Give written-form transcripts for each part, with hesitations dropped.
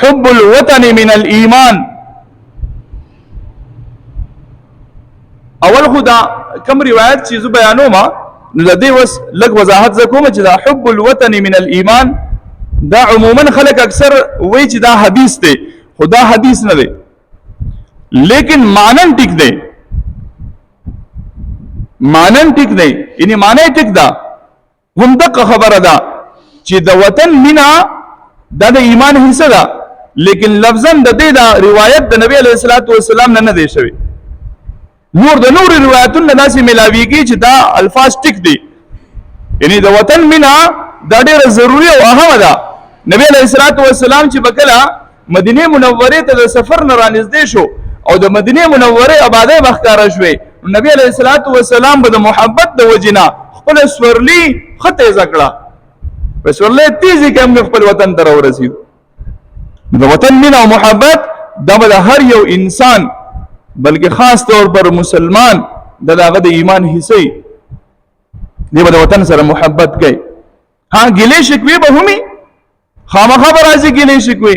حب الوطن من الایمان. اول خدا کم روایت چې زه بیانوم نو د دې وس لږ وضاحت زه کوم چې دا حب الوطن من الایمان دا عموما خلک اکثر وایي چې دا حدیث دی، خدا حدیث نه دی لیکن مانن ټیک دی، مانن ټیک دی، یعنی معنی ټیک دا هم دغه خبره ده چې د وطن مینا دا د ایمان حصہ ده، لیکن لفظا د دې دا روایت د نبی علیه الصلاۃ والسلام نه دی شوی. نور د نور روایتونو داسې ملاویږي چې دا الفاظ ټیک دي، یعنی د وطن مینا دا ډیره ضروری او اهمه ده. نبی علیه الصلاۃ والسلام چې بکله مدینه منوره ته د سفر نه رانږدې شو او د مدینه منوره آبادی بخکاره شوې، نبی علیه الصلاۃ والسلام به د محبت د وجنا خپل سورلی خطه زکړه په سورلی تیزی کې هم خپل وطن ته ورسېد. د وطن مینا او محبت دا به د هر یو انسان بلکې خاص طور پر مسلمان دغه د ایمان حصے دی، به د وطن سره محبت کوي. ها ګلې شکوي به همي خامخا به راځي، ګلې شکوي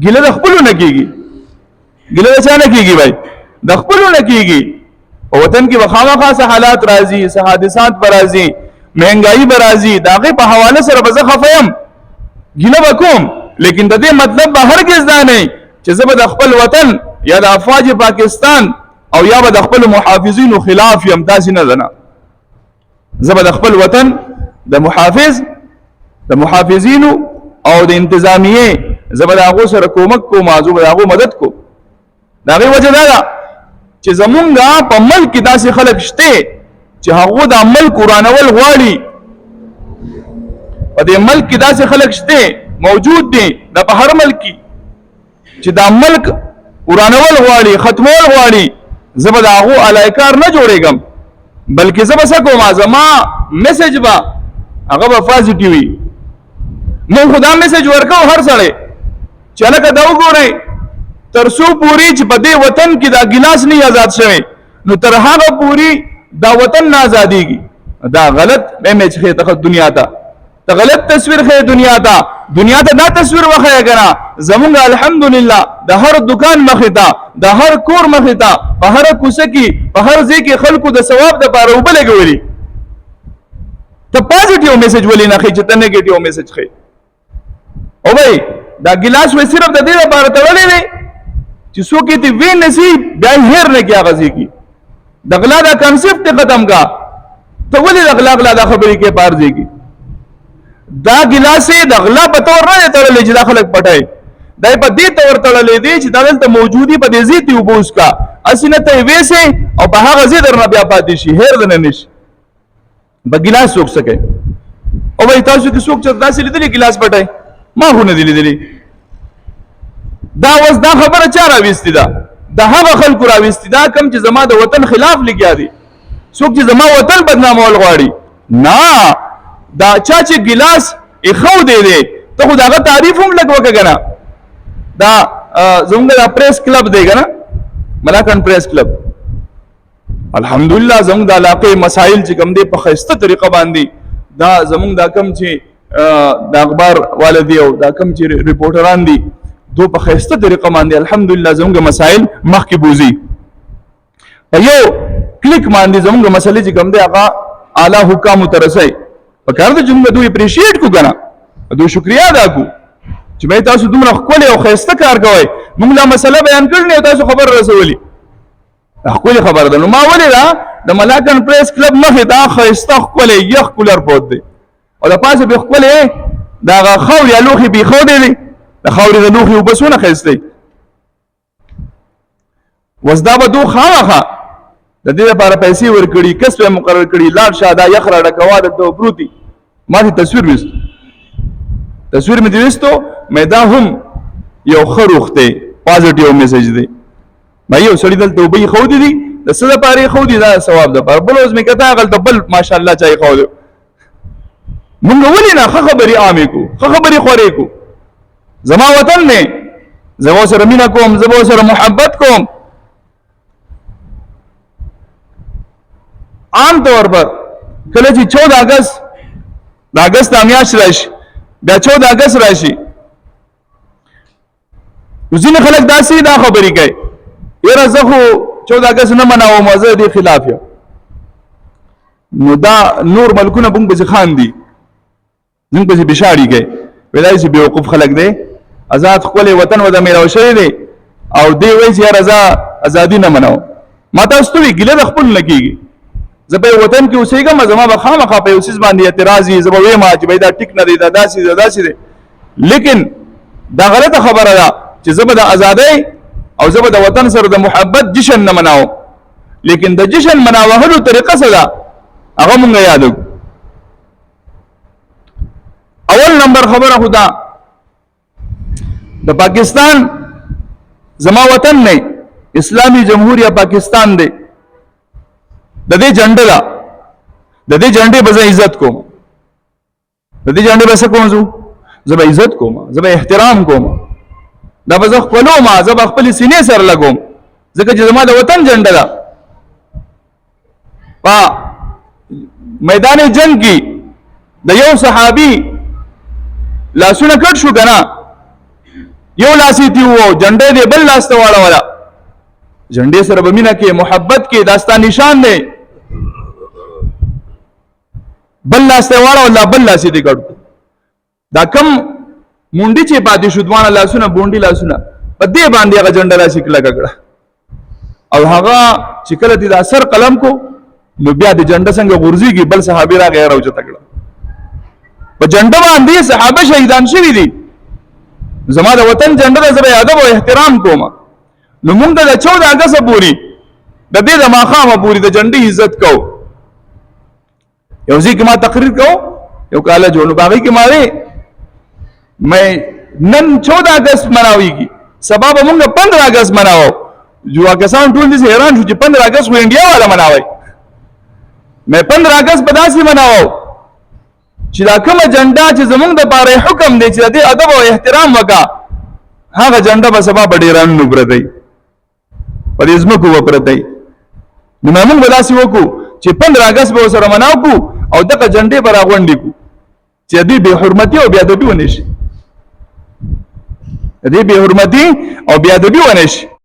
ګلې د خپلو نه کېږي، ګلې د چا نه کېږي بھائی؟ د خپلو نه کېږي. په وطن کې به خامخا څه حالات راځي، څه حادثات به راځي، مهنګایي به راځي، د هغې په حواله سره به زه خفه یم، ګیله به کوم، لیکن د دې مطلب به هرګز دا نه چې زه به د خپل وطن یا د افواج پاکستان او یا به د خپل محافظینو خلاف یم، داسې نه ده نه. زه به د خپل وطن د محافظینو او د انتظامیې زه به د هغو سره کومک کوم، زه به د هغو مدد کوم. د هغې وجه دا ده چې زمونږ په ملک کې داسې خلک شته چې هغو دا ملک ورانول غواړي، په دې ملک کې داسې خلک شته موجود دي د په هر ملک کې چې دا ملک ورانول غواړي، ختمول غواړي. زه به د هغو علایکار نه جوړېږم، بلکې زه به څه کوم، زما میسج به هغه به پازیټیو وي. مونږ خو دا میسج ورکوو هر سړی چې هلکه دا وګورئ تر څو پورې چې په دې وطن کې دا ګیلاس نه آزاد شوی نو تر هغه پورې دا وطن نه آزادېږي. دا غلط امیج ښیي ته دنیا ته، ته غلط تصویر ښیي دنیا ته، دنیا ته دا تصویر وښیه که نه زمونږ الحمدلله د هر دکان مخې ته، د هر کور مخې ته، په هره کوڅه کې، په هر ځای کې خلکو د ثواب دپاره اوبه لګولي. ته پازیټیو میسج ولې نه ښیي چې ته نیګیټیو میسج ښیي؟ او بھائی دا ګلاس وې صرف د دې لپاره تړلی دی چې څوک یې وی نصیب بیا هیر نه کې هغه ځای کې د غلا دا کنسپټ ختم کا. ته ولې د غلا دا خبرې کې پار ځای کې؟ دا ګلاس د غلا په تور نه تړلی چې دا خلک پټوي، دا په دې تور تړلی دی چې دا دلته موجودي په دې ځای ته اوبه وڅښه، هسې نه ته یې ویسې او په هغه ځای درنه بیا پاتې شي، هیر درنه نه شي. به ګلاس څوک څه کوي؟ او بھائی تاسو کې څوک چې داسې لیدلي ګلاس پټوي؟ ما خو نه دي لیدلي. دا اوس دا خبره چا راویستې ده؟ د هغه خلکو راویستې ده کوم چې زما د وطن خلاف لګیا دي، څوک چې زما وطن بدنامول غواړي. نه دا چا چې ګلاس ایښودی دی ته خو د هغه تعریف هم لږ وکړه که نه. دا زموږ دا پریس کلب دی که نه، ملاکنډ پریس کلب، الحمدلله زموږ د علاقې مسایل چې کوم دی په ښایسته طریقه باندې دا زموږ دا کوم چې د اخبار والدي او دا کوم چې ریپورټران دي دو په ښایسته طریقه باندې الحمدلله زموږ مسایل مخکې بوځي. په یو کلیک باندې زموږ مسلې چې کوم دی هغه اعلی حکامو ته رسوي. پکار ده چې موږ دوی اپریشیټ کو که نه، دوی شکریا ادا کو چې بھائی تاسو دومره ښکلی او ښایسته کار کوئ. موږ دا مسله بیان کړې او تاسو خبر رسولي، دا ښکلې خبره ده. نو ما ولیده د ملاکنډ پریس کلب مخې ته ښایسته ښکلی یخ کولر پروت دی او د پاسه بې ښکلی د هغه خاورې یا لوښي بې ایښودی دی، د خاورې د لوښي اوبه څونه ښایسته دي. اوس دا به دو خامخا د دې لپاره پیسې ورکړي، کس به مقرر کړي، لاړ شه دا یخ راډکوه دلته پروت دي. ما دې تصویر ویست، تصویر مې دې ویستو، مې دا هم یو ښه روخ دی، پازیټیو میسج دی. ما یو سړي دلته اوبه ایښودې دي، د څه دپاره ایښودي؟ دا ثواب دپاره. بل اوس مې کته هغلته بل ماشاءالله چا ایښودی. مونږ ولې نه ښه خبرې عامې کړو، ښه خبرې خورې کړو. زما وطن دی، زه به ورسره مینه کوم، زه به ورسره محبت کوم. عام طور پر کله چې 14 اگست د اگست میاشت راشي، بیا 14 اگست راشي، ځینې خلک داسې دا خبرې کوي یاره زه خو 14 اګست نه مناوم زه دې خلاف یم نو دا نور ملکونه بونږ پسې خاندي زموږ پسې بشاړي کوي وایي دا چې بېوقوف خلک دی آزاد ښکلی وطن ورته میلاو شوی دی او دی وایي چې یاره زه ازادي نه مناوم ما تاسو ته وایي ګیله د خپل نه کېږي زه په یو وطن کې اوسېږم زما به خامخا په یو څیز باندې اعتراض وي زه به ویم چې بھائی دا ټیک نه دی دا داسې دی داسې دی لیکن دا غلطه خبره ده چې زه به د ازادۍ او زه به د وطن سره د محبت جشن نه مناوم لیکن د جشن مناوهلو طریقه څه ده هغه مونږ یادو اول نمبر خبره خو دا د پاکستان زما وطن نه اسلامی جمهوریه پاکستان دی د دې جنډه ده د دې جنډې به زه عزت کوم د دې جنډې به څه کوم زه به عزت کوم زه به احترام کوم دا به زه خپلوم زه به خپلې سینې سره لګوم ځکه چې زما د وطن جنډه ده په میدان جنگ کې د یو صحابي لاسونه کټ شو که نه یو لاس یې تېوو جنډه دې بل لاس ته واړوله جنډې سره به مینه کې محبت کې دا ستا نشان دی بل لاس ته واړوله بل لاس یې دې کټ کړو دا کم مونډي چې پاتې شو دوانه لاسونه بونډي لاسونه په دې باندې هغه جنډه داسې کلکه کړه او هغه چې کله دې دا سر قلم کو نو بیا د جنډه څنګه غورځېږي بل صحابي راغی راوچته کړه په جنډه باندې صحابه شهیدان شوي دي زما د وطن جنډه ده زه به ادب او احترام کوم نو مونږ د 14 اګست پورې د دې د ماښامه پورې د جنډې عزت کوو یو ځای کې ما تقریر کوو یو کالج و نو په هغې کې ما وی نن 14 اګست مناویږي سبا به مونږ 15 اګست مناوو جو کسان ټول دې حیران شو چې 15 اګست خو انډیا والا مناوي مې 15 اګست په داسې مناوو چې دا کومه جنډه چې زمونږ د پاره حکم دی چې د ادب او احترام وکا هغه جنډه به سبا په ډیران نو پرتی په دې ځمکو به پرتی نو موږ به داسې وکړو چې 15 اګست به سره مناو کو او دغه جنډې به راغونډې کو چې دې بې حرمتي او بې ادبي ونه شي دې بې حرمتي او بې ادبي ونه شي